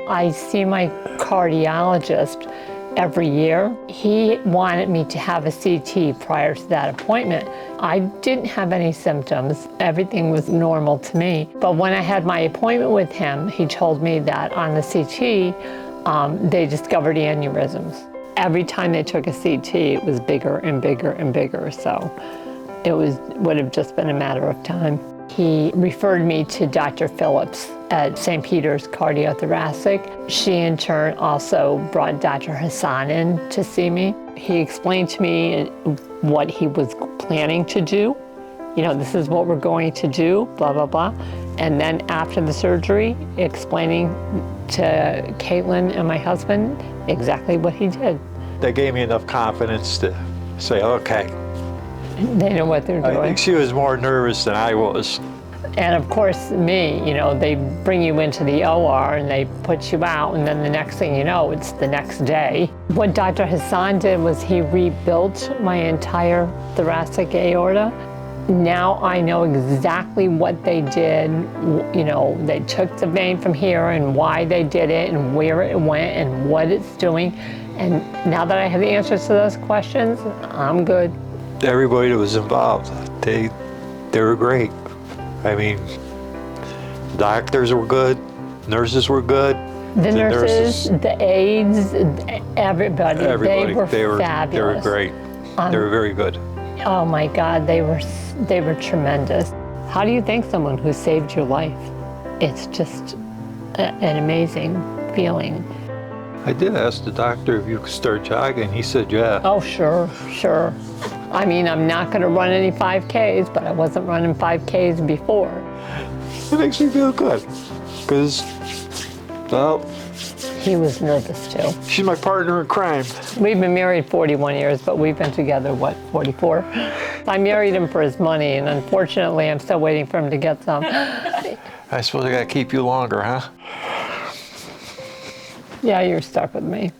I see my cardiologist every year. He wanted me to have a CT prior to that appointment. I didn't have any symptoms. Everything was normal to me. But when I had my appointment with him, he told me that on the CT, they discovered aneurysms. Every time they took a CT, it was bigger and bigger and bigger. So it would have just been a matter of time. He referred me to Dr. Phillips at St. Peter's Cardiothoracic. She in turn also brought Dr. Hasan in to see me. He explained to me what he was planning to do. You know, this is what we're going to do, blah, blah, blah. And then after the surgery, explaining to Caitlin and my husband exactly what he did. They gave me enough confidence to say, okay. They know what they're doing. I think she was more nervous than I was. And of course, me, you know, they bring you into the OR and they put you out, and then the next thing you know, it's the next day. What Dr. Hasan did was he rebuilt my entire thoracic aorta. Now I know exactly what they did. You know, they took the vein from here and why they did it and where it went and what it's doing. And now that I have the answers to those questions, I'm good. Everybody that was involved, they were great. I mean, doctors were good, nurses were good. The nurses, the aides, everybody, they were fabulous. They were great. They were very good. Oh my God, they were tremendous. How do you thank someone who saved your life? It's just an amazing feeling. I did ask the doctor if you could start jogging. He said, yeah. Oh, sure, sure. I mean, I'm not going to run any 5Ks, but I wasn't running 5Ks before. It makes me feel good, because, well... He was nervous, too. She's my partner in crime. We've been married 41 years, but we've been together, what, 44? I married him for his money, and unfortunately, I'm still waiting for him to get some. I suppose I got to keep you longer, huh? Yeah, you're stuck with me.